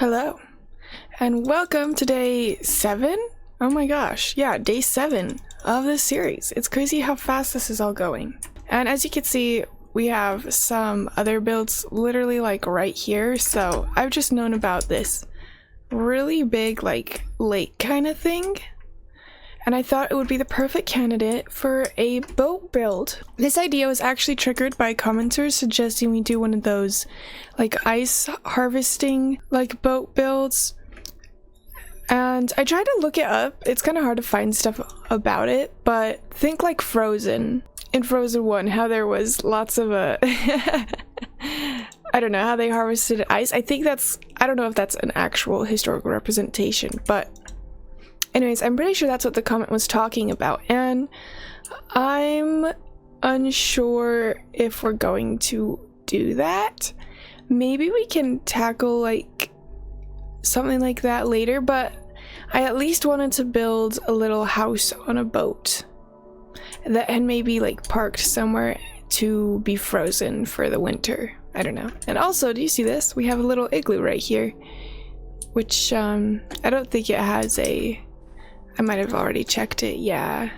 Hello, and welcome to day 7? Oh my gosh, yeah, day 7 of this series. It's crazy how fast this is all going. And as you can see, we have some other builds literally like right here, so I've just known about this really big like lake kind of thing. And I thought it would be the perfect candidate for a boat build. This idea was actually triggered by commenters suggesting we do one of those like ice harvesting like boat builds. And I tried to look it up. It's kind of hard to find stuff about it, but think like Frozen. In Frozen 1, how there was lots of I don't know, how they harvested ice. I don't know if that's an actual historical representation, but anyways, I'm pretty sure that's what the comment was talking about, and I'm unsure if we're going to do that. Maybe we can tackle like something like that later, but I at least wanted to build a little house on a boat that had maybe like parked somewhere to be frozen for the winter. I don't know. And also, do you see this? We have a little igloo right here, which I don't think it has a... I might have already checked it, yeah.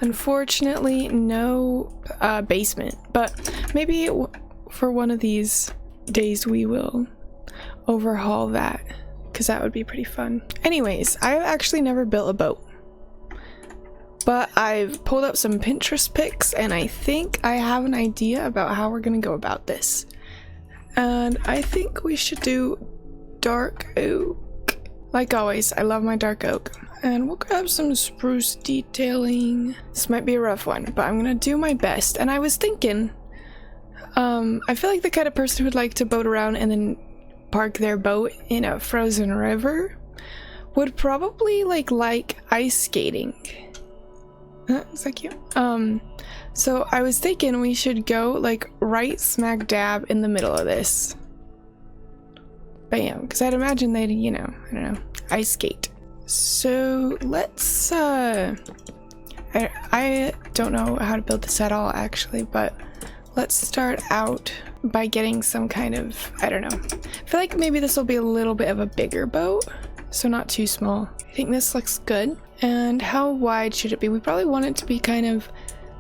Unfortunately, no basement, but maybe for one of these days we will overhaul that, because that would be pretty fun. Anyways, I've actually never built a boat, but I've pulled up some Pinterest pics, and I think I have an idea about how we're gonna go about this. And I think we should do dark oak. Like always, I love my dark oak. And we'll grab some spruce detailing. This might be a rough one, but I'm gonna do my best. And I was thinking, I feel like the kind of person who would like to boat around and then park their boat in a frozen river would probably like ice skating. Is that cute? So I was thinking we should go like right smack dab in the middle of this. Bam, because I'd imagine they'd, you know, I don't know, ice skate. So let's I don't know how to build this at all actually, but let's start out by getting some kind of, I don't know, I feel like maybe this will be a little bit of a bigger boat, so not too small. I think this looks good. And how wide should it be? We probably want it to be kind of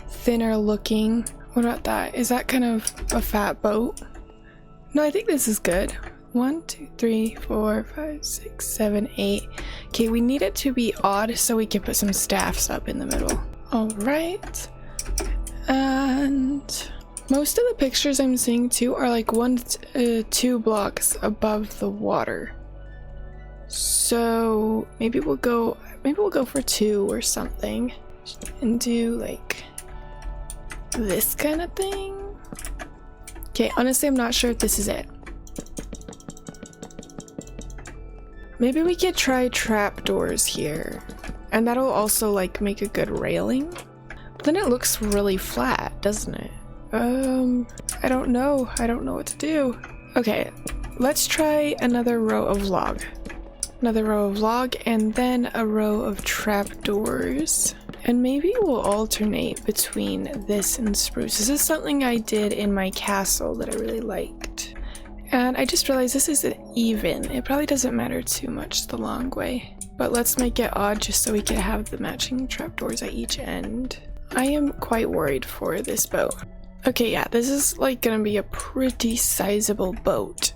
thinner looking. What about that? Is that kind of a fat boat? No, I think this is good. 1, 2, 3, 4, 5, 6, 7, 8. Okay, we need it to be odd so we can put some staffs up in the middle. All right. And most of the pictures I'm seeing too are like 2 blocks above the water. So maybe we'll go for 2 or something and do like this kind of thing. Okay, honestly, I'm not sure if this is it. Maybe we could try trapdoors here, and that'll also like make a good railing. But then it looks really flat, doesn't it? I don't know what to do. Okay, let's try another row of log. Another row of log, and then a row of trapdoors. And maybe we'll alternate between this and spruce. This is something I did in my castle that I really liked. And I just realized this isn't even. It probably doesn't matter too much the long way. But let's make it odd just so we can have the matching trapdoors at each end. I am quite worried for this boat. Okay, yeah, this is like gonna be a pretty sizable boat,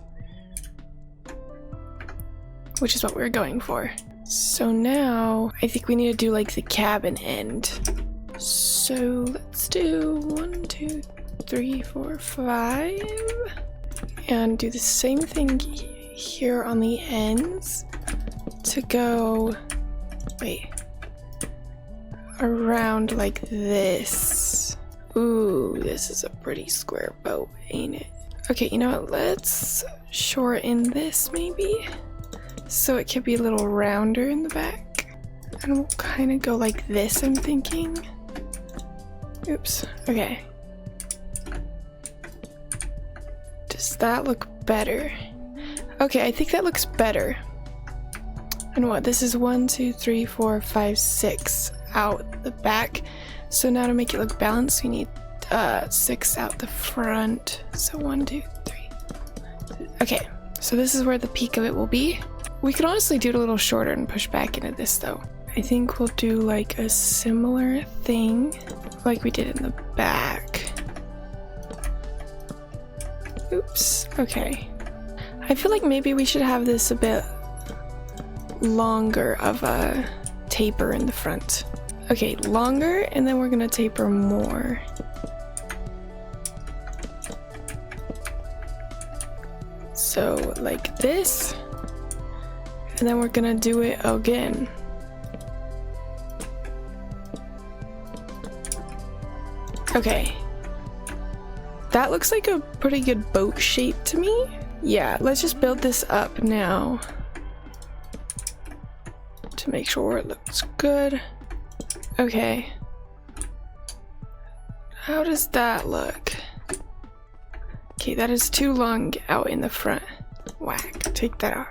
which is what we're going for. So now I think we need to do like the cabin end. So let's do 1, 2, 3, 4, 5. And do the same thing here on the ends to go, wait, around like this. Ooh, this is a pretty square boat, ain't it? Okay, you know what, let's shorten this maybe, so it could be a little rounder in the back. And we'll kind of go like this, I'm thinking. Oops, okay. Does that look better? Okay, I think that looks better. And what, this is 1, 2, 3, 4, 5, 6 out the back. So now to make it look balanced, we need 6 out the front. So 1, 2, 3. Okay, So this is where the peak of it will be. We could honestly do it a little shorter and push back into this though. I think we'll do like a similar thing like we did in the back. Oops, okay. I feel like maybe we should have this a bit longer of a taper in the front. Okay, longer, and then we're gonna taper more. So like this, and then we're gonna do it again. Okay. That looks like a pretty good boat shape to me. Yeah, let's just build this up now to make sure it looks good. Okay. How does that look? Okay, that is too long out in the front. Whack, take that off.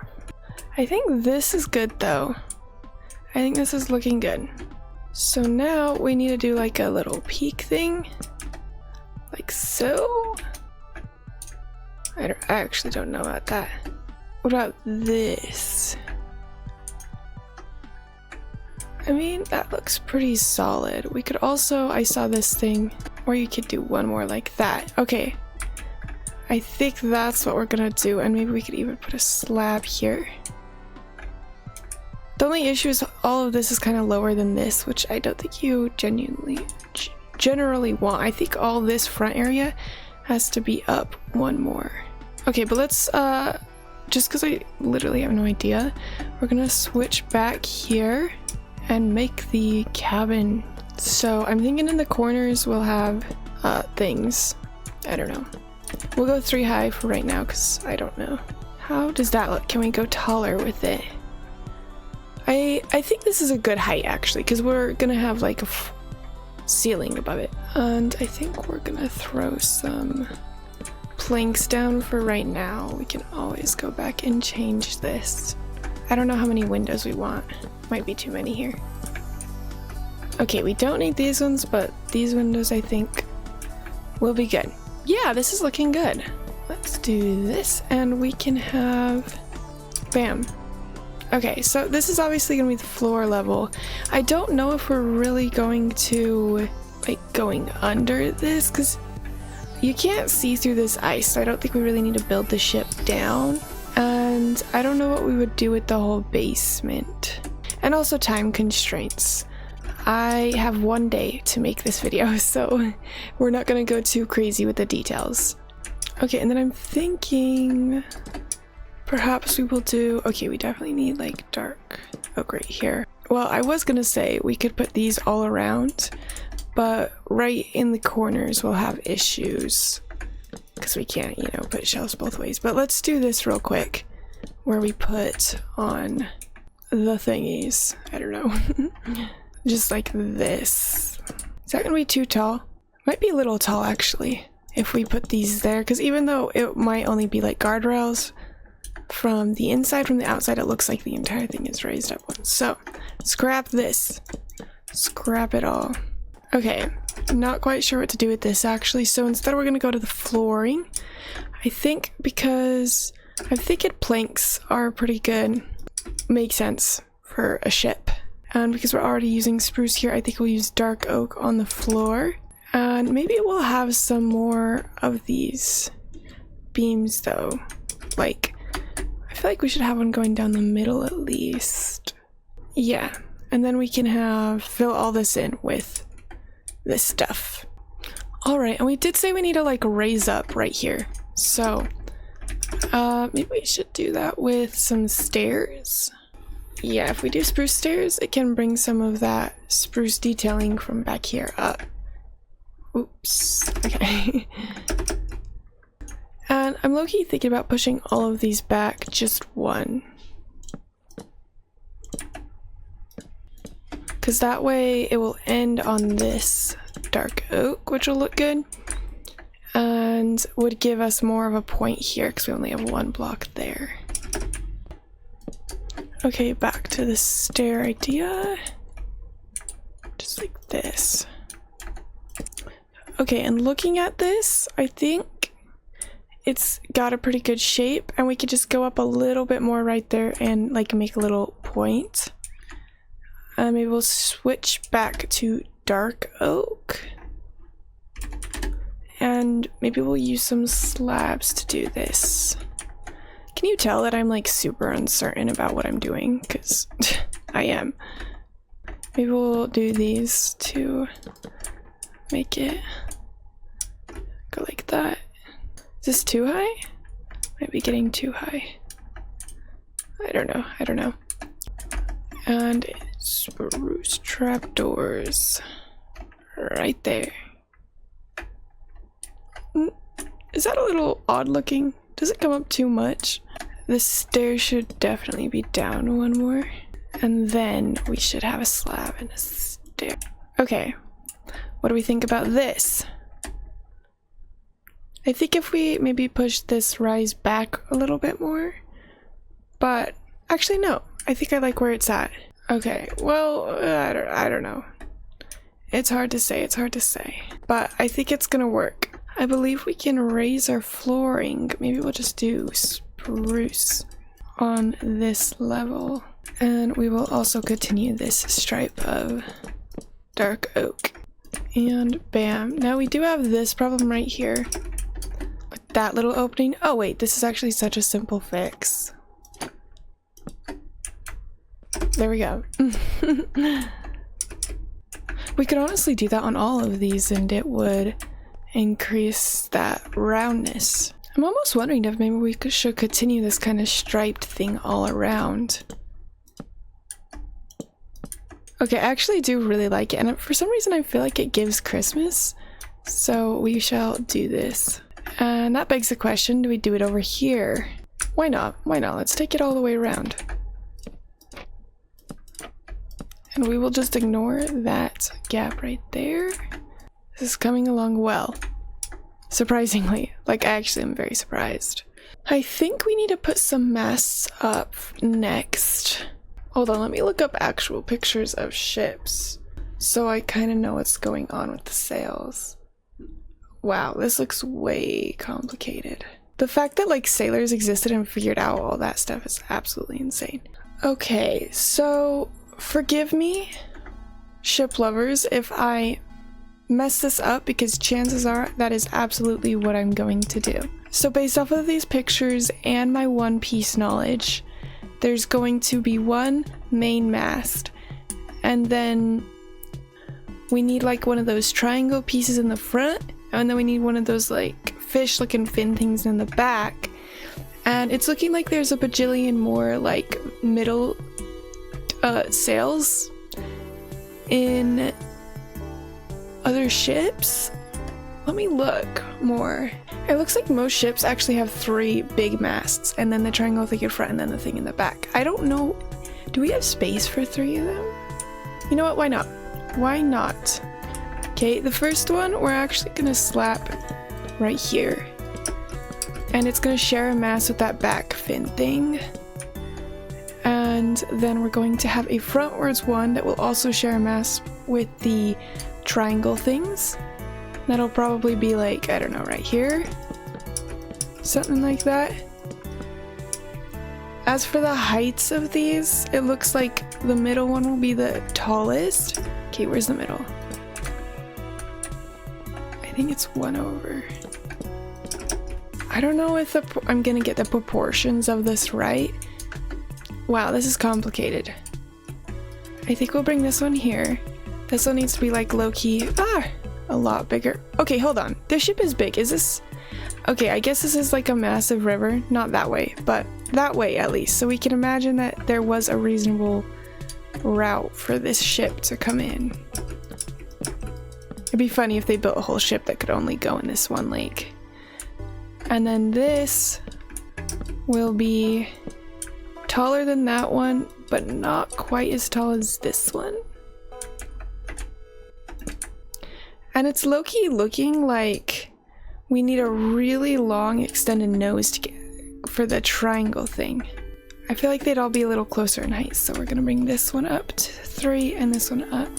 I think this is good though. I think this is looking good. So now we need to do like a little peak thing. Like so. I actually don't know about that. What about this? I mean, that looks pretty solid. We could also, I saw this thing, or you could do one more like that. Okay. I think that's what we're gonna do, and maybe we could even put a slab here. The only issue is all of this is kind of lower than this, which I don't think you generally want. I think all this front area has to be up one more. Okay, but let's, just because I literally have no idea, we're gonna switch back here and make the cabin. So I'm thinking in the corners we'll have things. I don't know. We'll go 3 high for right now because I don't know. How does that look? Can we go taller with it? I think this is a good height actually, because we're gonna have like a ceiling above it. And I think we're gonna throw some planks down for right now. We can always go back and change this. I don't know how many windows we want. Might be too many here. Okay, we don't need these ones, but these windows I think will be good. Yeah, this is looking good. Let's do this and we can have, bam. Okay, so this is obviously gonna be the floor level. I don't know if we're really going to like going under this because you can't see through this ice, so I don't think we really need to build the ship down. And I don't know what we would do with the whole basement. And also time constraints. I have 1 day to make this video, so we're not gonna go too crazy with the details. Okay, and then I'm thinking perhaps we will do, okay, we definitely need like dark oak right here. Well, I was gonna say we could put these all around, but right in the corners we'll have issues because we can't, you know, put shelves both ways. But let's do this real quick where we put on the thingies. I don't know. Just like this. Is that gonna be too tall? Might be a little tall actually if we put these there, because even though it might only be like guardrails, from the inside, from the outside, it looks like the entire thing is raised up once. So scrap this. Scrap it all. Okay, not quite sure what to do with this actually, so instead we're gonna go to the flooring. I think because I'm thinking planks are pretty good. Makes sense for a ship. And because we're already using spruce here, I think we'll use dark oak on the floor. And maybe we'll have some more of these beams though. Like, I feel like we should have one going down the middle at least. Yeah, and then we can fill all this in with this stuff. All right, and we did say we need to like raise up right here. So maybe we should do that with some stairs. Yeah, if we do spruce stairs, it can bring some of that spruce detailing from back here up. Oops, okay. And I'm low-key thinking about pushing all of these back just one. Because that way it will end on this dark oak, which will look good. And would give us more of a point here because we only have one block there. Okay, back to the stair idea. Just like this. Okay, and looking at this, I think it's got a pretty good shape, and we could just go up a little bit more right there and like make a little point. Maybe we'll switch back to dark oak. And maybe we'll use some slabs to do this. Can you tell that I'm like super uncertain about what I'm doing? Because I am. Maybe we'll do these to make it go like that. Is this too high? Might be getting too high. I don't know. And spruce trapdoors right there. Is that a little odd looking? Does it come up too much? The stairs should definitely be down one more. And then we should have a slab and a stair. Okay, what do we think about this? I think if we maybe push this rise back a little bit more, but actually no, I think I like where it's at. Okay, well, I don't know. It's hard to say, but I think it's gonna work. I believe we can raise our flooring. Maybe we'll just do spruce on this level. And we will also continue this stripe of dark oak. And bam. Now we do have this problem right here. With that little opening. Oh wait, this is actually such a simple fix. There we go. We could honestly do that on all of these and it would increase that roundness. I'm almost wondering if maybe we should continue this kind of striped thing all around. Okay, I actually do really like it, and for some reason I feel like it gives Christmas, so we shall do this. And that begs the question, do we do it over here? Why not? Why not? Let's take it all the way around. And we will just ignore that gap right there. This is coming along well. Surprisingly. Like, I actually am very surprised. I think we need to put some masts up next. Hold on, let me look up actual pictures of ships so I kind of know what's going on with the sails. Wow, this looks way complicated. The fact that like sailors existed and figured out all that stuff is absolutely insane. Okay, so forgive me, ship lovers, if I mess this up, because chances are that is absolutely what I'm going to do. So based off of these pictures and my One Piece knowledge, there's going to be one main mast, and then we need like one of those triangle pieces in the front, and then we need one of those like fish looking fin things in the back. And it's looking like there's a bajillion more like middle sails in other ships. Let me look more. It looks like most ships actually have 3 big masts, and then the triangle thing in front, and then the thing in the back. I don't know. Do we have space for 3 of them? You know what? Why not? Why not? Okay, the first one we're actually gonna slap right here. And it's gonna share a mast with that back fin thing. And then we're going to have a frontwards one that will also share a mast with the triangle things. That'll probably be like, I don't know, right here? Something like that. As for the heights of these, it looks like the middle one will be the tallest. Okay, where's the middle? I think it's 1 over. I don't know if I'm gonna get the proportions of this right. Wow, this is complicated. I think we'll bring this one here. This one needs to be like low-key, a lot bigger. Okay, hold on. This ship is big. Is this? Okay, I guess this is like a massive river. Not that way, but that way at least. So we can imagine that there was a reasonable route for this ship to come in. It'd be funny if they built a whole ship that could only go in this one lake. And then this will be taller than that one, but not quite as tall as this one. And it's low-key looking like we need a really long extended nose to get for the triangle thing. I feel like they'd all be a little closer in height, so we're gonna bring this one up to 3 and this one up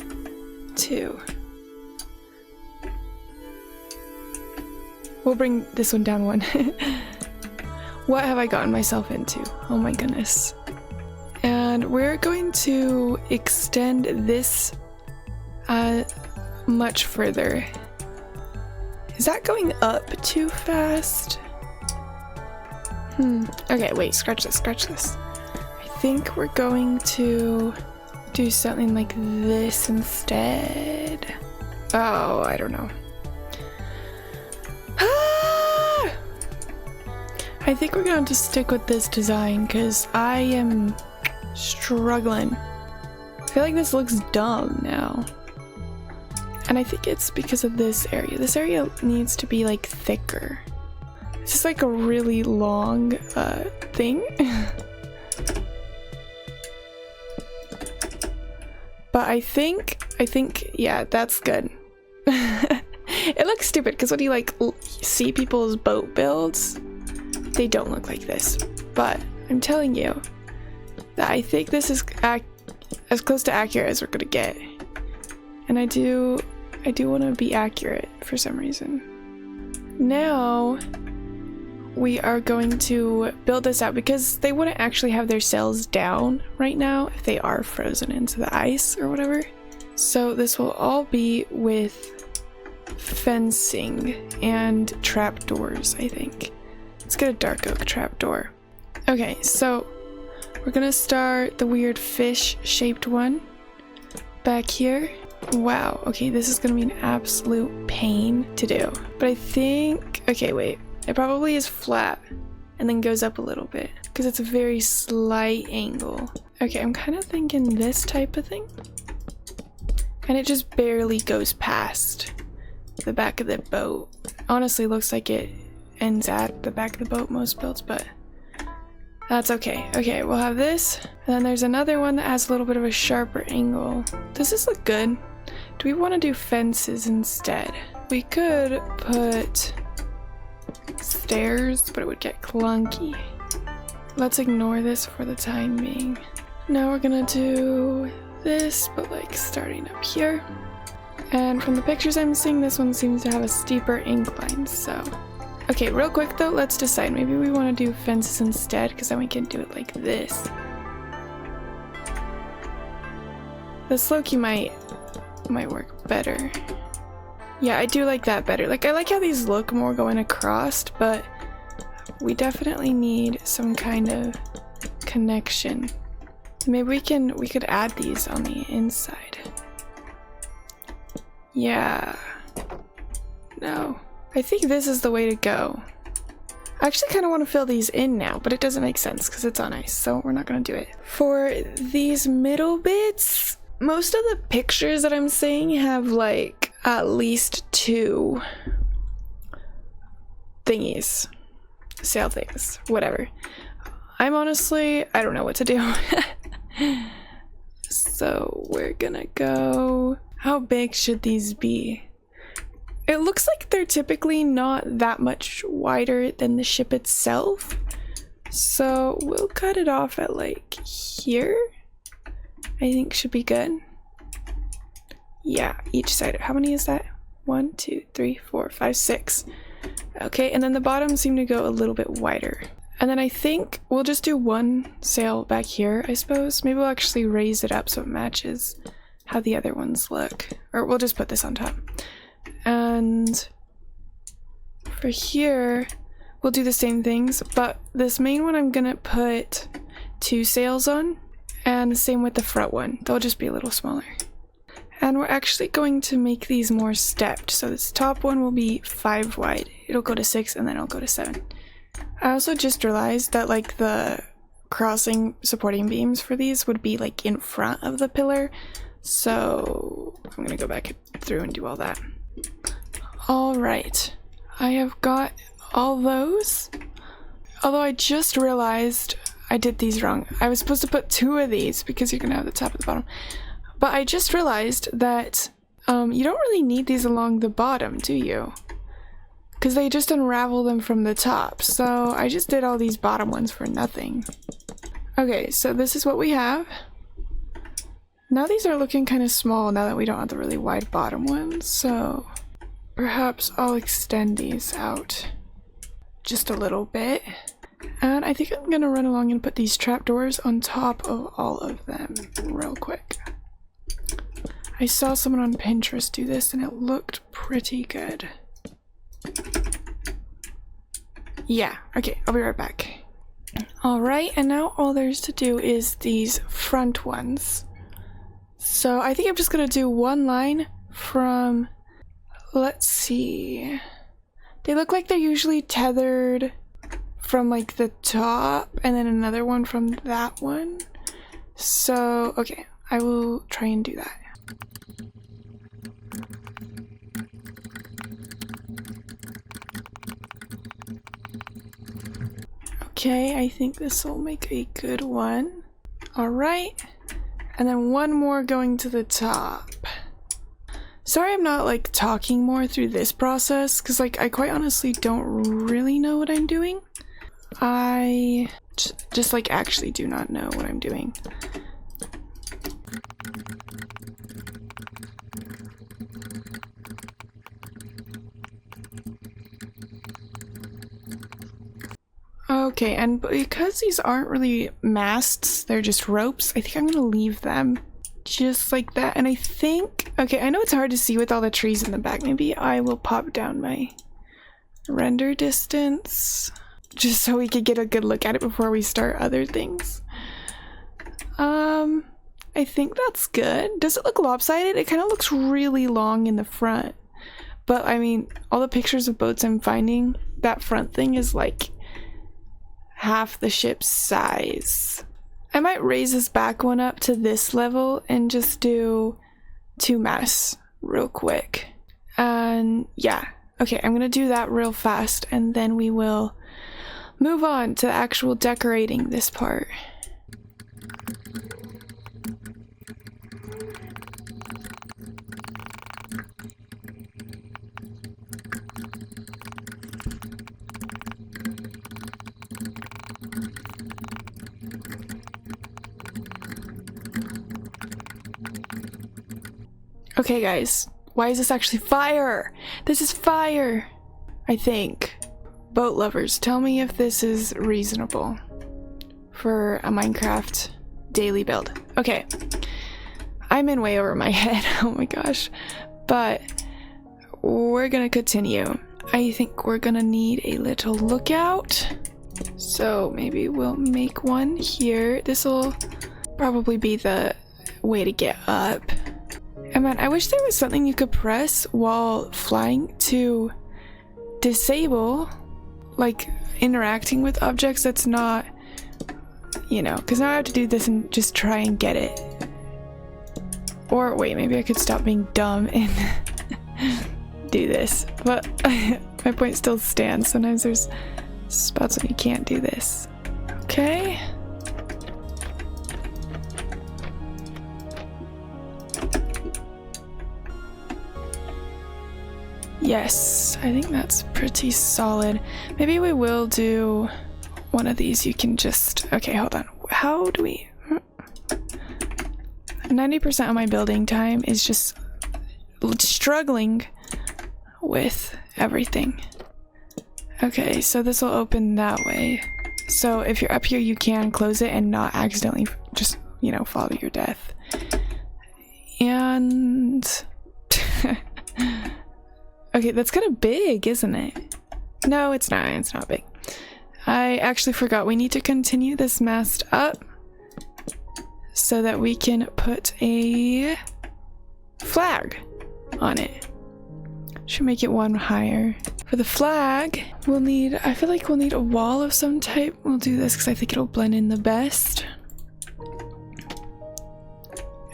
2. We'll bring this one down one. What have I gotten myself into? Oh my goodness. And we're going to extend this much further. Is that going up too fast? Okay, wait, scratch this, scratch this. I think we're going to do something like this instead. Oh, I don't know. I think we're going to stick with this design because I am struggling. I feel like this looks dumb now. And I think it's because of this area. This area needs to be like thicker. This is like a really long thing. But I think, yeah, that's good. It looks stupid because when you like see people's boat builds, they don't look like this. But I'm telling you that I think this is as close to accurate as we're gonna get. And I do want to be accurate for some reason. Now we are going to build this out because they wouldn't actually have their sails down right now if they are frozen into the ice or whatever. So this will all be with fencing and trapdoors, I think. Let's get a dark oak trapdoor. Okay, so we're gonna start the weird fish shaped one back here. Wow, okay, this is gonna be an absolute pain to do. But I think, okay, wait, it probably is flat and then goes up a little bit because it's a very slight angle. Okay, I'm kind of thinking this type of thing. And it just barely goes past the back of the boat. Honestly, looks like it ends at the back of the boat, most builds, but that's okay. Okay, we'll have this. And then there's another one that has a little bit of a sharper angle. Does this look good? Do we want to do fences instead? We could put stairs, but it would get clunky. Let's ignore this for the time being. Now we're gonna do this, but like starting up here. And from the pictures I'm seeing, this one seems to have a steeper incline, so. Okay, real quick though, let's decide. Maybe we want to do fences instead, because then we can do it like this. The slowkey might work better. Yeah, I do like that better. Like, I like how these look more going across, but we definitely need some kind of connection. Maybe we could add these on the inside. Yeah. No. I think this is the way to go. I actually kind of want to fill these in now, but it doesn't make sense because it's on ice, so we're not going to do it. For these middle bits, most of the pictures that I'm seeing have like at least 2 thingies. Sail things. Whatever. I don't know what to do. So we're gonna go... How big should these be? It looks like they're typically not that much wider than the ship itself. So we'll cut it off at like here. I think should be good. Yeah, each side. How many is that? 1, 2, 3, 4, 5, 6. Okay, and then the bottoms seem to go a little bit wider. And then I think we'll just do one sail back here, I suppose. Maybe we'll actually raise it up so it matches how the other ones look. Or we'll just put this on top. And for here, we'll do the same things, but this main one I'm gonna put 2 sails on, and the same with the front one. They'll just be a little smaller. And we're actually going to make these more stepped. So this top one will be 5 wide. It'll go to 6 and then it'll go to 7. I also just realized that like the crossing supporting beams for these would be like in front of the pillar. So I'm gonna go back through and do all that. All right, I have got all those. Although I just realized I did these wrong. I was supposed to put 2 of these because you're gonna have the top and the bottom. But I just realized that you don't really need these along the bottom, do you? Because they just unravel them from the top. So I just did all these bottom ones for nothing. Okay, so this is what we have. Now these are looking kind of small now that we don't have the really wide bottom ones. So perhaps I'll extend these out just a little bit. And I think I'm gonna run along and put these trapdoors on top of all of them real quick. I saw someone on Pinterest do this and it looked pretty good. Yeah, okay, I'll be right back. Alright, and now all there's to do is these front ones. So I think I'm just gonna do one line from, let's see. They look like they're usually tethered from like the top and then another one from that one. So, okay, I will try and do that. Okay, I think this will make a good one. Alright, and then one more going to the top. Sorry I'm not like talking more through this process, because like I quite honestly don't really know what I'm doing. I just like actually do not know what I'm doing. Okay, and because these aren't really masts, they're just ropes, I think I'm gonna leave them just like that. And I think, okay, I know it's hard to see with all the trees in the back. Maybe I will pop down my render distance just so we could get a good look at it before we start other things. I think that's good. Does it look lopsided? It kind of looks really long in the front. But I mean, all the pictures of boats I'm finding, that front thing is like half the ship's size. I might raise this back one up to this level and just do 2 masts real quick. And yeah, okay, I'm gonna do that real fast and then we will move on to actual decorating this part. Okay guys, why is this actually fire? This is fire! I think. Boat lovers, tell me if this is reasonable for a Minecraft daily build. Okay, I'm in way over my head, oh my gosh. But we're gonna continue. I think we're gonna need a little lookout. So maybe we'll make one here. This'll probably be the way to get up. And man, I wish there was something you could press while flying to disable, like, interacting with objects that's not, you know, because now I have to do this and just try and get it. Or wait, maybe I could stop being dumb and do this. But my point still stands. Sometimes there's spots when you can't do this. Okay. Yes, I think that's pretty solid. Maybe we will do one of these. You can just, okay, hold on. How do we, 90% of my building time is just struggling with everything. Okay, so this will open that way. So if you're up here, you can close it and not accidentally just, you know, fall to your death. And okay, that's kind of big, isn't it? No, it's not. It's not big. I actually forgot we need to continue this mast up so that we can put a flag on it. Should make it one higher. For the flag, we'll need, I feel like we'll need a wall of some type. We'll do this because I think it'll blend in the best.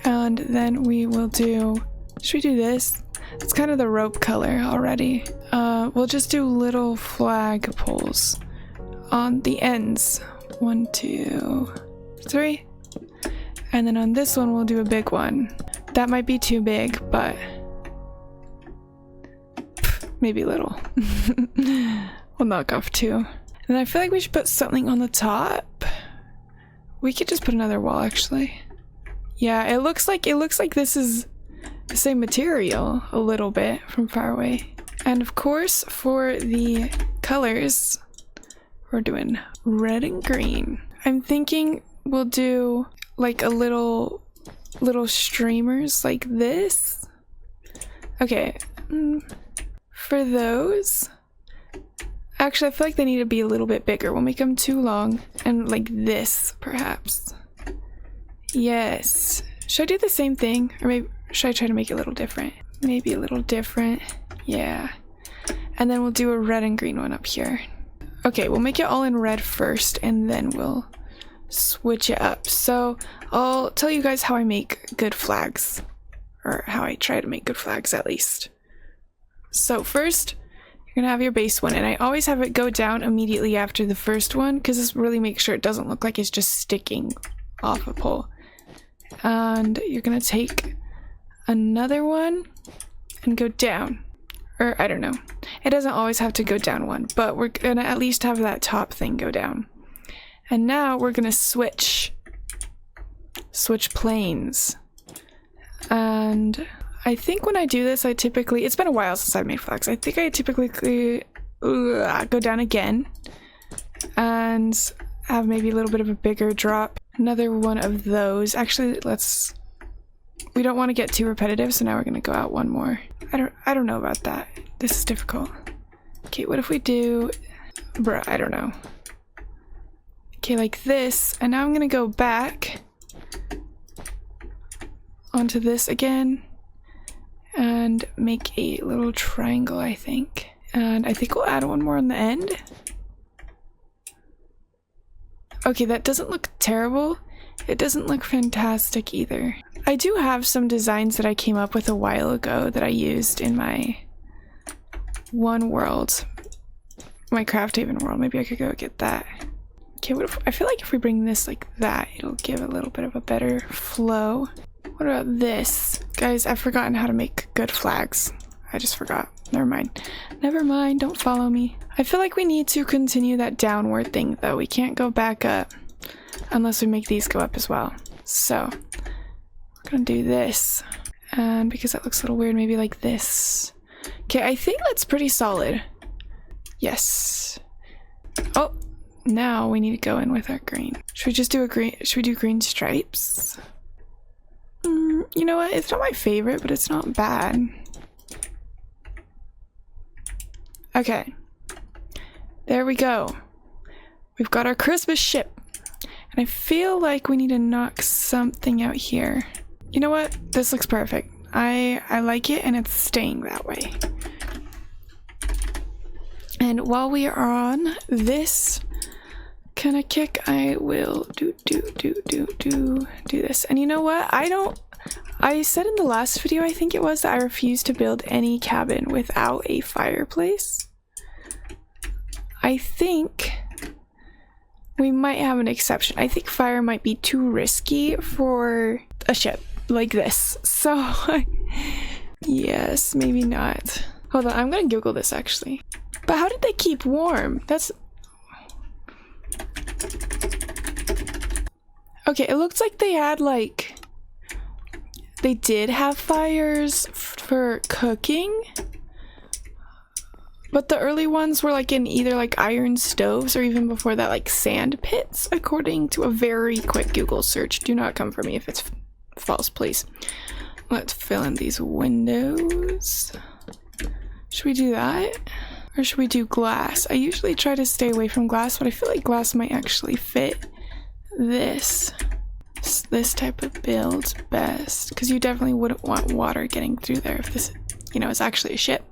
And then we will do, should we do this? It's kind of the rope color already. We'll just do little flag poles on the ends. 1, 2, 3. And then on this one, we'll do a big one. That might be too big, but maybe little. We'll knock off 2. And I feel like we should put something on the top. We could just put another wall, actually. Yeah, it looks like this is the same material a little bit from far away. And of course, for the colors, we're doing red and green. I'm thinking we'll do like a little streamers like this. Okay, for those, actually I feel like they need to be a little bit bigger. We'll make them too long and like this perhaps. Yes. Should I do the same thing, or maybe should I try to make it a little different? Maybe a little different. Yeah. And then we'll do a red and green one up here. Okay, we'll make it all in red first and then we'll switch it up. So I'll tell you guys how I make good flags, or how I try to make good flags at least. So first, you're gonna have your base one, and I always have it go down immediately after the first one because this really makes sure it doesn't look like it's just sticking off a pole. And you're gonna take another one and go down. Or I don't know. It doesn't always have to go down one, but we're gonna at least have that top thing go down. And now we're gonna switch planes. And I think when I do this, I typically, it's been a while since I've made flags. I think I typically go down again and have maybe a little bit of a bigger drop. Another one of those. Actually, we don't want to get too repetitive, so now we're gonna go out one more. I don't know about that. This is difficult. Okay, what if we do, bruh, I don't know. Okay, like this, and now I'm gonna go back onto this again and make a little triangle, I think. And I think we'll add one more on the end. Okay, that doesn't look terrible. It doesn't look fantastic either. I do have some designs that I came up with a while ago that I used in my one world, my Craft Haven world. Maybe I could go get that. Okay, what if, I feel like if we bring this like that, it'll give a little bit of a better flow. What about this? Guys, I've forgotten how to make good flags. I just forgot. Never mind. Never mind, don't follow me. I feel like we need to continue that downward thing though. We can't go back up unless we make these go up as well. So, we're gonna do this. And because that looks a little weird, maybe like this. Okay, I think that's pretty solid. Yes. Oh, now we need to go in with our green. Should we just do a green, should we do green stripes? You know what, it's not my favorite, but it's not bad. Okay. There we go. We've got our Christmas ship. And I feel like we need to knock something out here. You know what? This looks perfect. I like it, and it's staying that way. And while we are on this kind of kick, I will do this. And you know what? I said in the last video, I think it was, that I refuse to build any cabin without a fireplace. I think we might have an exception. I think fire might be too risky for a ship like this. So, yes, maybe not. Hold on, I'm gonna Google this actually. But how did they keep warm? That's... Okay, it looks like they had like... They did have fires for cooking. But the early ones were like in either like iron stoves or even before that like sand pits, according to a very quick Google search. Do not come for me if it's false, please. Let's fill in these windows. Should we do that? Or should we do glass? I usually try to stay away from glass, but I feel like glass might actually fit this type of build best. Because you definitely wouldn't want water getting through there if this, you know, is actually a ship.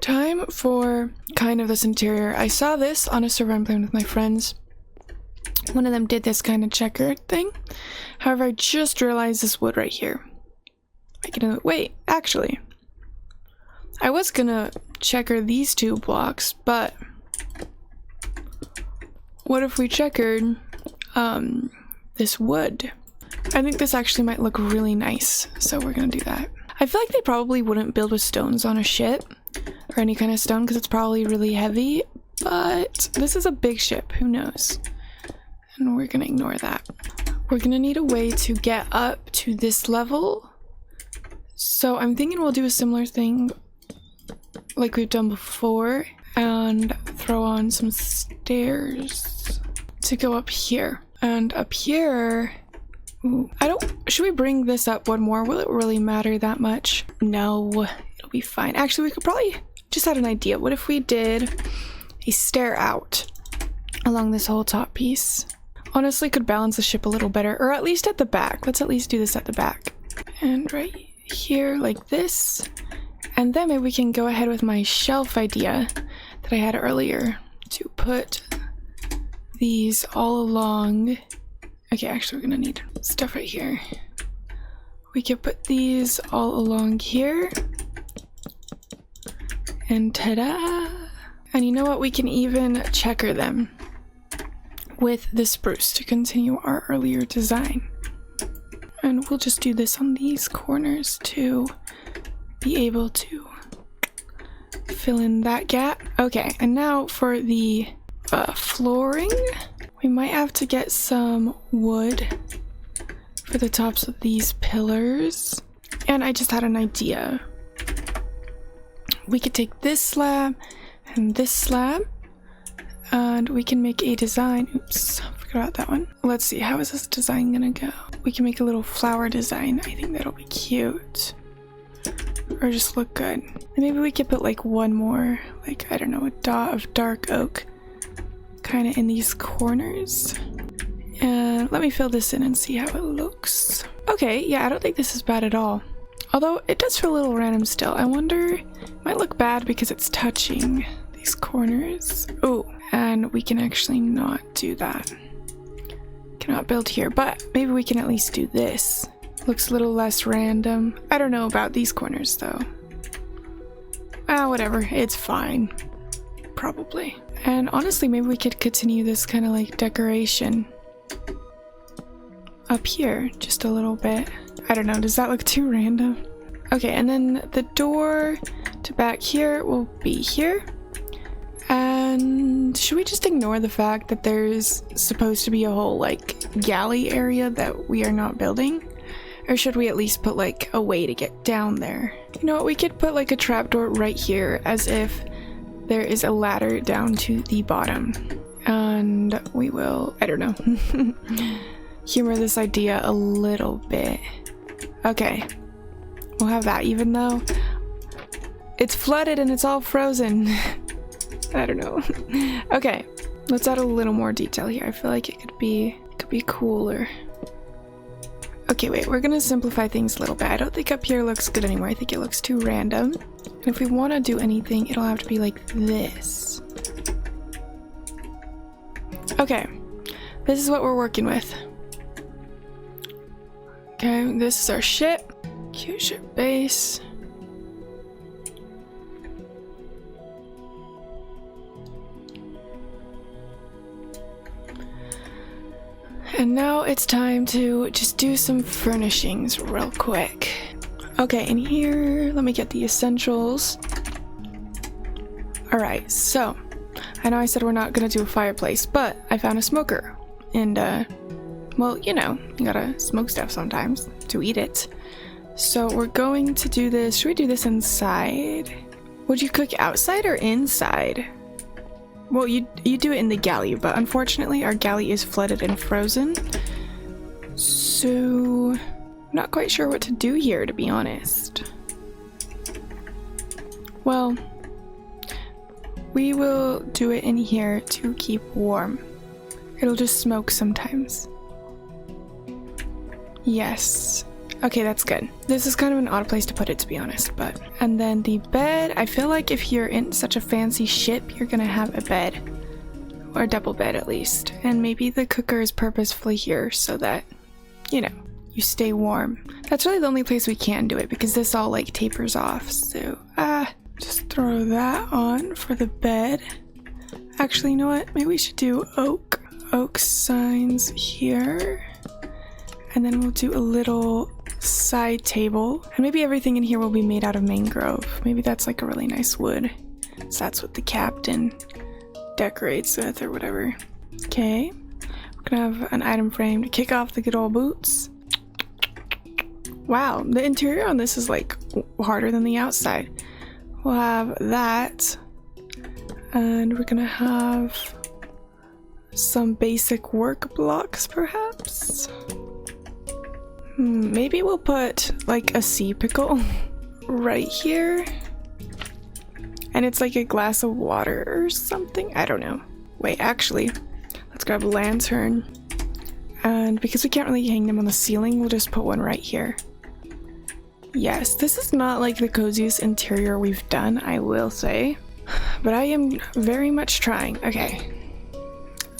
Time for kind of this interior. I saw this on a server I'm playing with my friends. One of them did this kind of checkered thing. However, I just realized this wood right here. Wait, actually. I was gonna checker these two blocks, but what if we checkered this wood? I think this actually might look really nice, so we're gonna do that. I feel like they probably wouldn't build with stones on a ship or any kind of stone because it's probably really heavy, but this is a big ship, who knows? And we're gonna ignore that. We're gonna need a way to get up to this level, so I'm thinking we'll do a similar thing like we've done before, and throw on some stairs to go up here. And up here, ooh, should we bring this up one more? Will it really matter that much? No, it'll be fine. Actually, we could probably just had an idea. What if we did a stair out along this whole top piece? Honestly, could balance the ship a little better, or at least at the back. Let's at least do this at the back. And right here, like this. And then maybe we can go ahead with my shelf idea that I had earlier to put these all along. Okay, actually, we're gonna need stuff right here. We could put these all along here. And ta-da! And you know what? We can even checker them with the spruce to continue our earlier design. And we'll just do this on these corners to be able to fill in that gap. Okay, and now for the flooring, we might have to get some wood for the tops of these pillars. And I just had an idea. We could take this slab and this slab, and we can make a design. Oops, I forgot about that one. Let's see, how is this design gonna go? We can make a little flower design. I think that'll be cute. Or just look good. And maybe we could put like one more, like, I don't know, a dot of dark oak kind of in these corners. And let me fill this in and see how it looks. Okay, yeah, I don't think this is bad at all. Although it does feel a little random still. I wonder, it might look bad because it's touching these corners. Oh, and we can actually not do that. Cannot build here, but maybe we can at least do this. Looks a little less random. I don't know about these corners though. Ah, whatever, it's fine. Probably. And honestly, maybe we could continue this kind of like decoration up here just a little bit. I don't know, does that look too random? Okay, and then the door to back here will be here. And should we just ignore the fact that there's supposed to be a whole like galley area that we are not building? Or should we at least put like a way to get down there? You know what, we could put like a trapdoor right here as if there is a ladder down to the bottom. And we will, I don't know, humor this idea a little bit. Okay, we'll have that even though it's flooded and it's all frozen. I don't know. Okay, let's add a little more detail here. I feel like it could be cooler. Okay, wait, we're gonna simplify things a little bit. I don't think up here looks good anymore. I think it looks too random. And if we want to do anything, it'll have to be like this. Okay, this is what we're working with. Okay, this is our ship. Cute ship base. And now it's time to just do some furnishings real quick. Okay, in here, let me get the essentials. Alright, so, I know I said we're not gonna do a fireplace, but I found a smoker. And, well, you know, you gotta smoke stuff sometimes to eat it. So we're going to do this, should we do this inside? Would you cook outside or inside? Well, you do it in the galley, but unfortunately our galley is flooded and frozen. So, I'm not quite sure what to do here, to be honest. Well, we will do it in here to keep warm. It'll just smoke sometimes. Yes. Okay, that's good. This is kind of an odd place to put it, to be honest, but... And then the bed, I feel like if you're in such a fancy ship, you're gonna have a bed. Or a double bed, at least. And maybe the cooker is purposefully here so that, you know, you stay warm. That's really the only place we can do it, because this all, like, tapers off, so... just throw that on for the bed. Actually, you know what? Maybe we should do oak. Oak signs here. And then we'll do a little side table. And maybe everything in here will be made out of mangrove. Maybe that's like a really nice wood. So that's what the captain decorates with or whatever. Okay. We're gonna have an item frame to kick off the good old boots. Wow, the interior on this is like harder than the outside. We'll have that. And we're gonna have some basic work blocks, perhaps? Maybe we'll put like a sea pickle right here. And it's like a glass of water or something. I don't know. Wait, actually, let's grab a lantern. And because we can't really hang them on the ceiling, we'll just put one right here. Yes, this is not like the coziest interior we've done, I will say. But I am very much trying. Okay.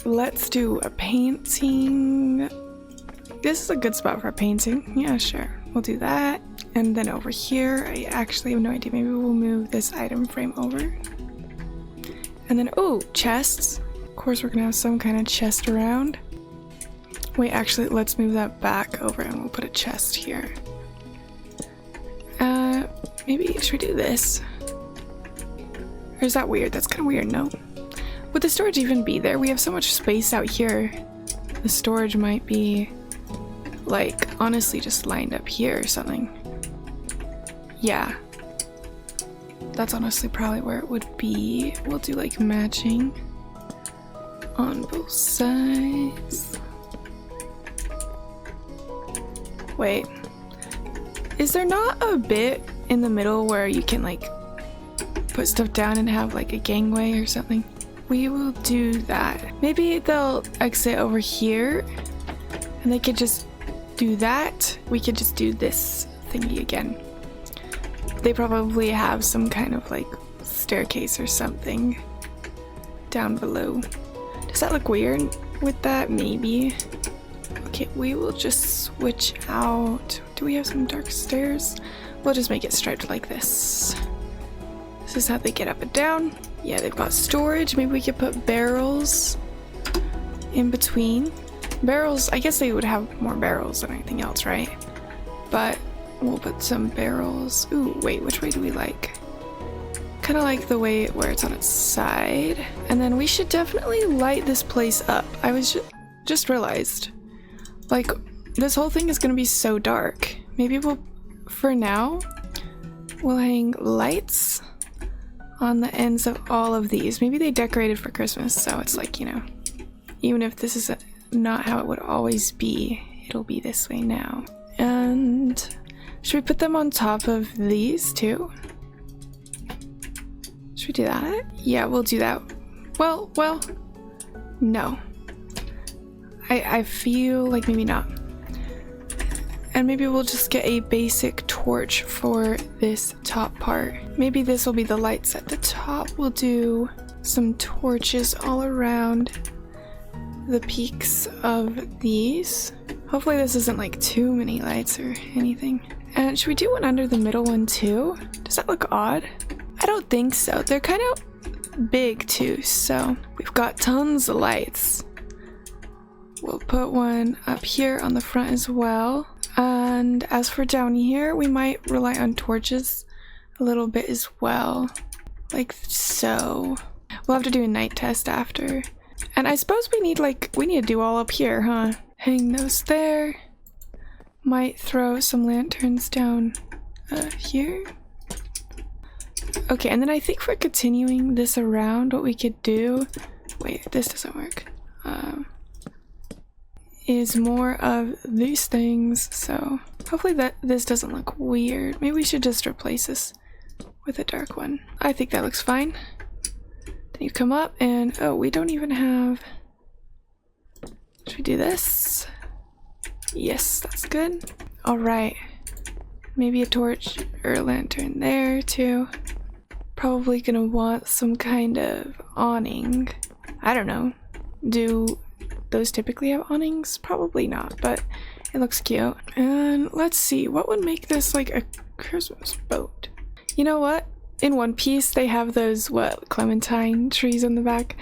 Let's do a painting. This is a good spot for a painting. Yeah, sure. We'll do that. And then over here, I actually have no idea. Maybe we'll move this item frame over. And then, oh, chests. Of course, we're gonna have some kind of chest around. Wait, actually, let's move that back over and we'll put a chest here. Maybe, should we do this? Or is that weird? That's kind of weird, no? Would the storage even be there? We have so much space out here. The storage might be, like, honestly just lined up here or something. Yeah. That's honestly probably where it would be. We'll do, like, matching on both sides. Wait. Is there not a bit in the middle where you can, like, put stuff down and have, like, a gangway or something? We will do that. Maybe they'll exit over here and they could just do that. We could just do this thingy again. They probably have some kind of like staircase or something down below. Does that look weird with that? Maybe. Okay, we will just switch out. Do we have some dark stairs? We'll just make it striped like this. This is how they get up and down. Yeah, they've got storage. Maybe we could put barrels in between. Barrels, I guess they would have more barrels than anything else, right? But we'll put some barrels. Ooh, wait, which way do we like? Kind of like the way where it's on its side. And then we should definitely light this place up. I was just realized, like, this whole thing is gonna be so dark. Maybe we'll, for now, we'll hang lights on the ends of all of these. Maybe they decorated for Christmas, so it's like, you know, even if this is not how it would always be, it'll be this way now. And should we put them on top of these too? Should we do that? Yeah, we'll do that. Well, no. I feel like maybe not. And maybe we'll just get a basic torch for this top part. Maybe this will be the lights at the top. We'll do some torches all around the peaks of these. Hopefully this isn't like too many lights or anything. And should we do one under the middle one too? Does that look odd? I don't think so. They're kind of big too, so we've got tons of lights. We'll put one up here on the front as well. And as for down here, we might rely on torches a little bit as well. Like so. We'll have to do a night test after. And I suppose we need to do all up here, huh? Hang those there. Might throw some lanterns down here. Okay, and then I think for continuing this around, what we could do, wait, this doesn't work, is more of these things, so hopefully that this doesn't look weird. Maybe we should just replace this with a dark one. I think that looks fine. Then you come up and, oh, we don't even have, should we do this? Yes, that's good. All right, maybe a torch or a lantern there too. Probably gonna want some kind of awning. I don't know. Do those typically have awnings? Probably not, but it looks cute. And let's see, what would make this like a Christmas boat? You know what? In One Piece, they have those, what, clementine trees on the back?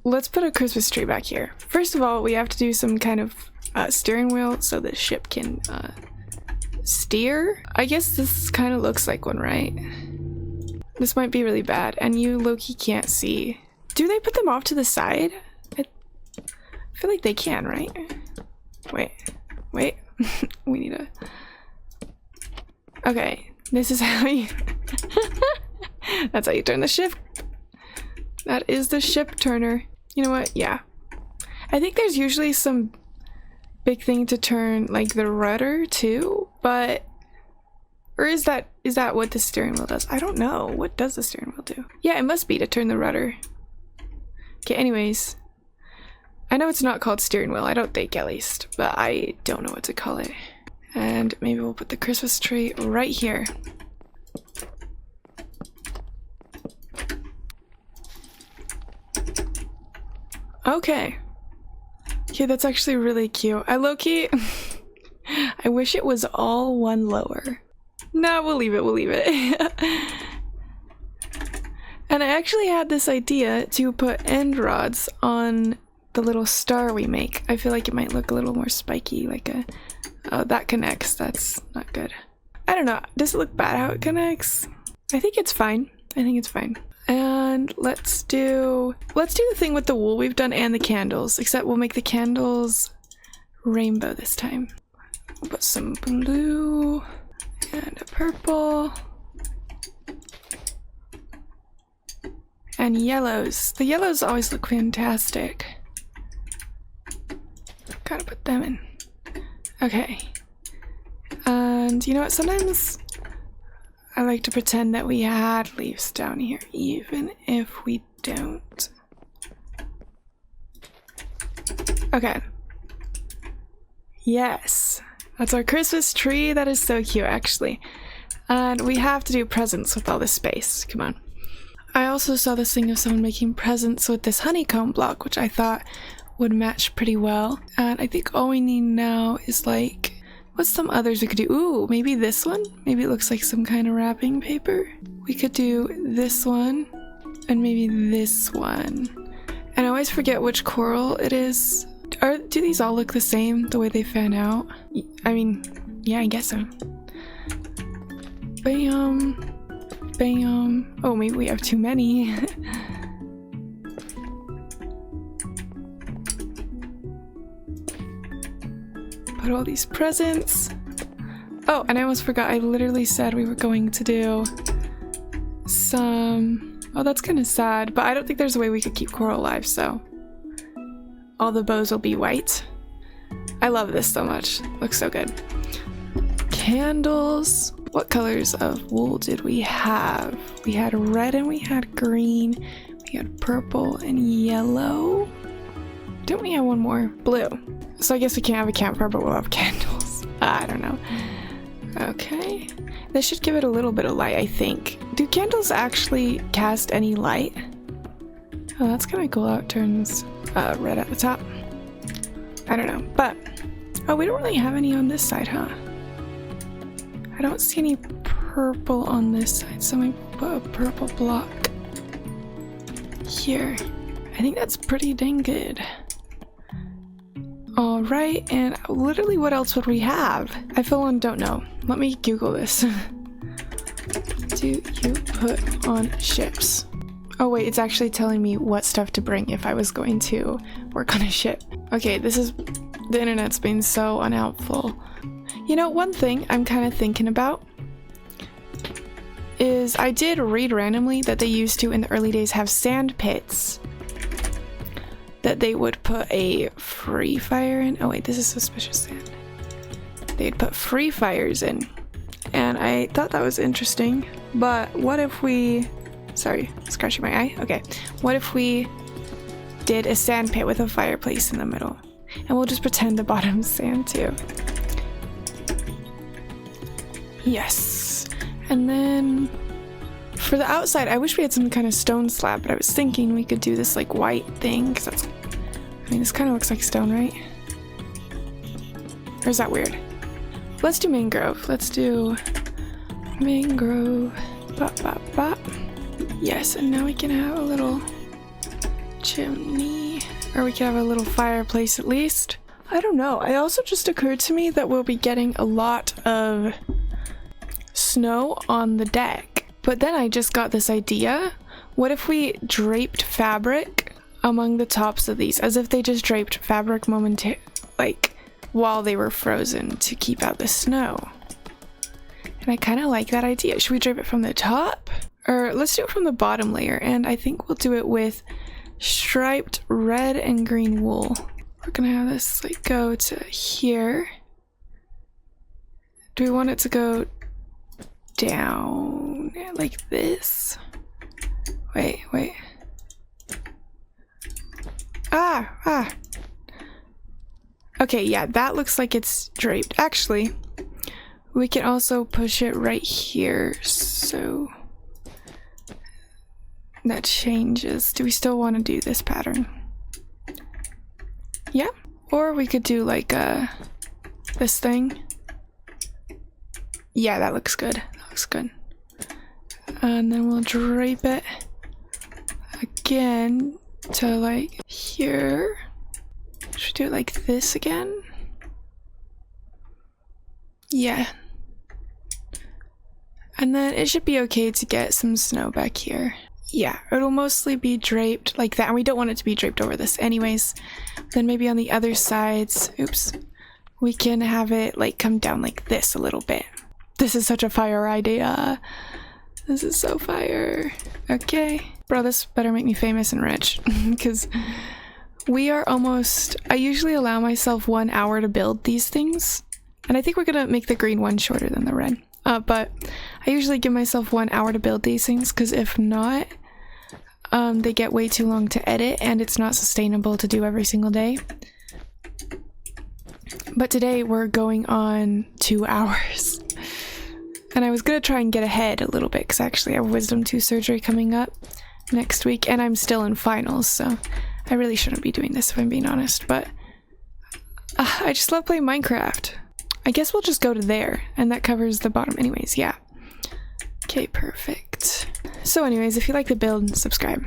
Let's put a Christmas tree back here. First of all, we have to do some kind of steering wheel so the ship can steer. I guess this kind of looks like one, right? This might be really bad, and you low-key can't see. Do they put them off to the side? I feel like they can, right? Wait. We need a... Okay, this is how you... That's how you turn the ship. That is the ship turner. You know what? Yeah. I think there's usually some big thing to turn, like the rudder too, but... Or is that what the steering wheel does? I don't know. What does the steering wheel do? Yeah, it must be to turn the rudder. Okay, anyways. I know it's not called steering wheel, I don't think at least, but I don't know what to call it. And maybe we'll put the Christmas tree right here. Okay. Okay, that's actually really cute. I low-key... I wish it was all one lower. No, we'll leave it, And I actually had this idea to put end rods on the little star we make. I feel like it might look a little more spiky, like a... Oh, that connects. That's not good. I don't know. Does it look bad how it connects? I think it's fine. I think it's fine. And let's do the thing with the wool we've done and the candles, except we'll make the candles rainbow this time. We'll put some blue and a purple and yellows. The yellows always look fantastic. Gotta put them in. Okay. And you know what? Sometimes I like to pretend that we had leaves down here, even if we don't. Okay. Yes. That's our Christmas tree. That is so cute, actually. And we have to do presents with all this space. Come on. I also saw this thing of someone making presents with this honeycomb block, which I thought would match pretty well. And I think all we need now is like... What's some others we could do? Ooh, maybe this one? Maybe it looks like some kind of wrapping paper. We could do this one and maybe this one. And I always forget which coral it is. Do these all look the same, the way they fan out? I mean, yeah, I guess so. Bam. Bam. Oh, maybe we have too many. Put all these presents. Oh, and I almost forgot, I literally said we were going to do some... Oh, that's kind of sad, but I don't think there's a way we could keep coral alive, so... All the bows will be white. I love this so much. Looks so good. Candles. What colors of wool did we have? We had red and we had green. We had purple and yellow. Didn't we have one more? Blue. So I guess we can't have a campfire, but we'll have candles. I don't know. Okay. This should give it a little bit of light, I think. Do candles actually cast any light? Oh, that's kind of cool how it turns red at the top. I don't know, but... Oh, we don't really have any on this side, huh? I don't see any purple on this side, so maybe we'll put a purple block here. I think that's pretty dang good. Alright, and literally what else would we have? I for one don't know. Let me Google this. Do you put on ships? Oh wait, it's actually telling me what stuff to bring if I was going to work on a ship. Okay, this is... The internet's been so unhelpful. You know, one thing I'm kind of thinking about is I did read randomly that they used to in the early days have sand pits that they would put a free fire in. Oh wait, this is suspicious sand. They'd put free fires in. And I thought that was interesting, but what if we... Sorry, scratching my eye. Okay, what if we did a sand pit with a fireplace in the middle? And we'll just pretend the bottom's sand too. Yes. And then for the outside, I wish we had some kind of stone slab, but I was thinking we could do this like white thing, because that's... I mean, this kind of looks like stone, right? Or is that weird? Let's do mangrove. Let's do mangrove. Bop, bop, bop. Yes, and now we can have a little chimney, or we can have a little fireplace at least. I don't know. It also just occurred to me that we'll be getting a lot of snow on the deck. But then I just got this idea. What if we draped fabric among the tops of these, as if they just draped fabric while they were frozen to keep out the snow? And I kind of like that idea. Should we drape it from the top? or let's do it from the bottom layer, and I think we'll do it with striped red and green wool. We're gonna have this like go to here. Do we want it to go down like this? Wait. Ah. Okay, yeah, that looks like it's draped. Actually, we can also push it right here, so that changes. Do we still want to do this pattern? Yeah, or we could do like this thing. Yeah, that looks good. That looks good. And then we'll drape it again to like here. Should we do it like this again? Yeah. And then it should be okay to get some snow back here. Yeah, it'll mostly be draped like that, and we don't want it to be draped over this anyways. Then maybe on the other sides, oops, we can have it like come down like this a little bit. This is such a fire idea. This is so fire. Okay. Bro, this better make me famous and rich, because we are almost... I usually allow myself 1 hour to build these things, and I think we're gonna make the green one shorter than the red. But I usually give myself 1 hour to build these things, because if not, they get way too long to edit, and it's not sustainable to do every single day. But today we're going on 2 hours. And I was gonna try and get ahead a little bit, because actually I have wisdom tooth surgery coming up next week, and I'm still in finals, so I really shouldn't be doing this if I'm being honest, but I just love playing Minecraft. I guess we'll just go to there, and that covers the bottom anyways, yeah. Okay, perfect. So anyways, if you like the build, subscribe.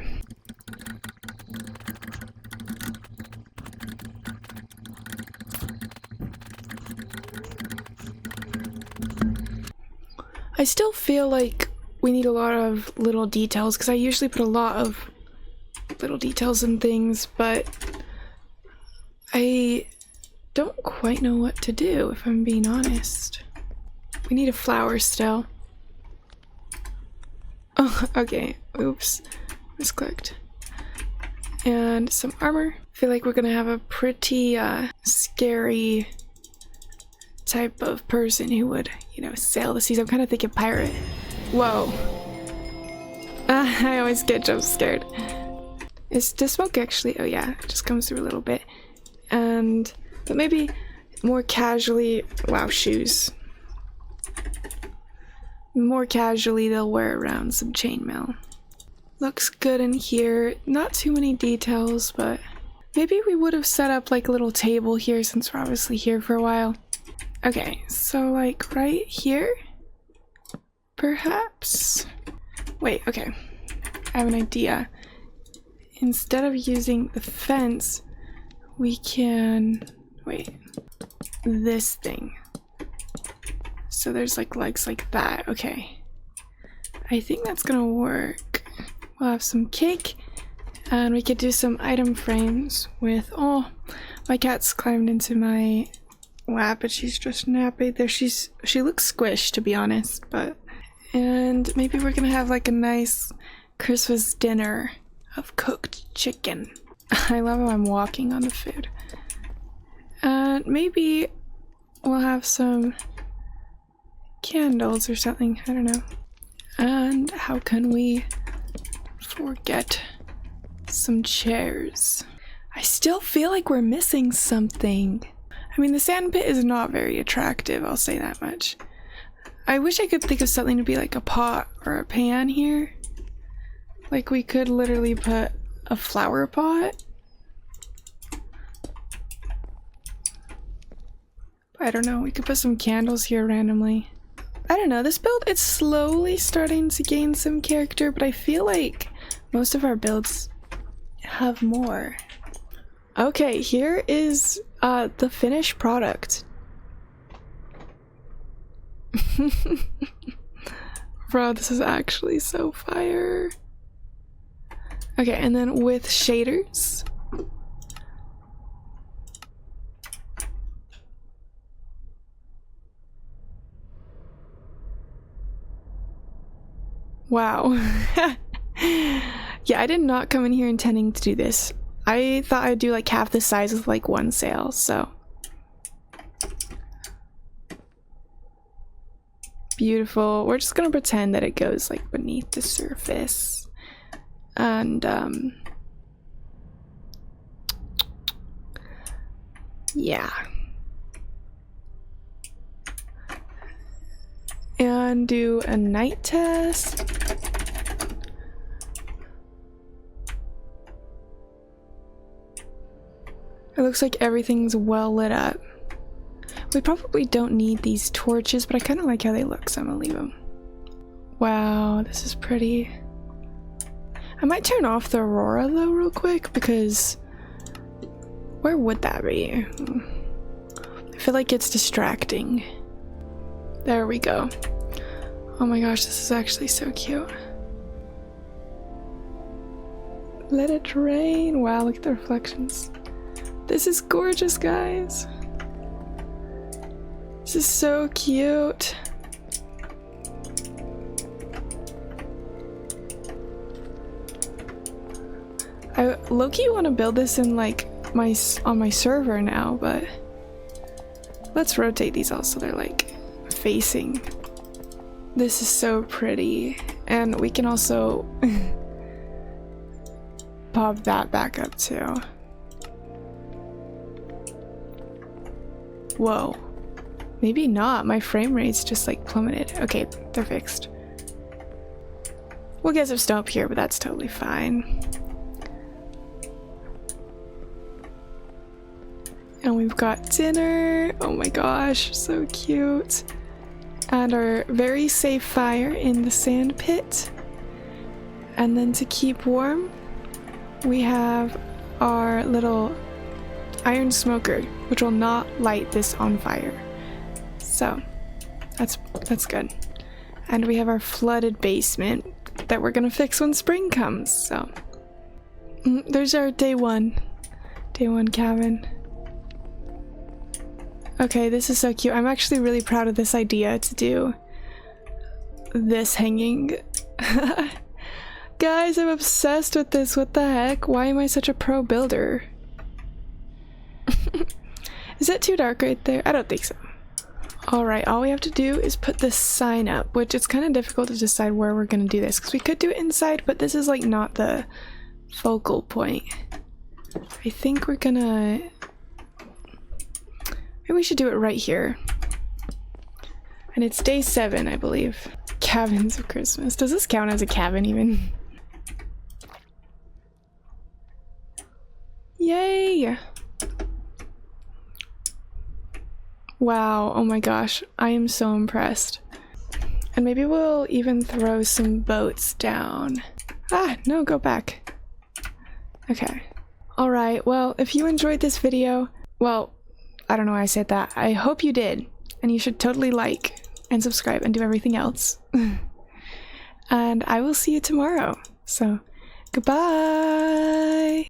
I still feel like we need a lot of little details, because I usually put a lot of little details in things, but I don't quite know what to do, if I'm being honest. We need a flower still. Oh, okay. Oops. Misclicked. And some armor. I feel like we're gonna have a pretty scary type of person who would, you know, sail the seas. I'm kind of thinking pirate. Whoa. I always get jump scared. Is the smoke actually? Oh yeah, it just comes through a little bit. And but maybe more casually. Wow, shoes. More casually, they'll wear around some chainmail. Looks good in here. Not too many details, but maybe we would have set up like a little table here since we're obviously here for a while. Okay, so like right here, perhaps. Wait, okay. I have an idea. Instead of using the fence, we can, wait, this thing. So there's like legs like that. Okay. I think that's gonna work. We'll have some cake, and we could do some item frames with, oh, my cat's climbed into my lap, but she's just nappy. There, she looks squished, to be honest, but, and maybe we're gonna have like a nice Christmas dinner of cooked chicken. I love how I'm walking on the food. And maybe we'll have some candles or something, I don't know. And how can we forget some chairs? I still feel like we're missing something. I mean, the sand pit is not very attractive, I'll say that much. I wish I could think of something to be like a pot or a pan here. Like we could literally put a flower pot. I don't know, we could put some candles here randomly. I don't know, this build, it's slowly starting to gain some character, but I feel like most of our builds have more. Okay, here is the finished product. Bro, this is actually so fire. Okay, and then with shaders. Wow. Yeah, I did not come in here intending to do this. I thought I'd do like half the size with like one sail, so. Beautiful. We're just gonna pretend that it goes like beneath the surface. And yeah. And do a night test. It looks like everything's well lit up. We probably don't need these torches, but I kind of like how they look, so I'm gonna leave them. Wow, this is pretty. I might turn off the aurora though real quick, because where would that be? I feel like it's distracting. There we go. Oh my gosh, this is actually so cute. Let it rain. Wow, look at the reflections. This is gorgeous, guys. This is so cute. I low-key want to build this in like on my server now, but let's rotate these all so they're like facing. This is so pretty, and we can also pop that back up too. Whoa. Maybe not. My frame rate's just like plummeted. Okay, they're fixed. We'll get some snow up here, but that's totally fine. And we've got dinner. Oh my gosh, so cute. And our very safe fire in the sand pit. And then to keep warm, we have our little iron smoker, which will not light this on fire. So that's good. And we have our flooded basement that we're gonna fix when spring comes. So there's our day one cabin. Okay, this is so cute. I'm actually really proud of this idea to do this hanging. Guys, I'm obsessed with this. What the heck? Why am I such a pro builder? Is it too dark right there? I don't think so. Alright, all we have to do is put this sign up, which it's kind of difficult to decide where we're gonna do this, because we could do it inside, but this is like not the focal point. I think we're gonna... maybe we should do it right here. And it's day 7, I believe. Cabins of Christmas. Does this count as a cabin even? Yay! Wow, oh my gosh, I am so impressed. And maybe we'll even throw some boats down. Ah, no, go back. Okay. Alright, well, if you enjoyed this video, well, I don't know why I said that. I hope you did. And you should totally like and subscribe and do everything else. And I will see you tomorrow. So, goodbye!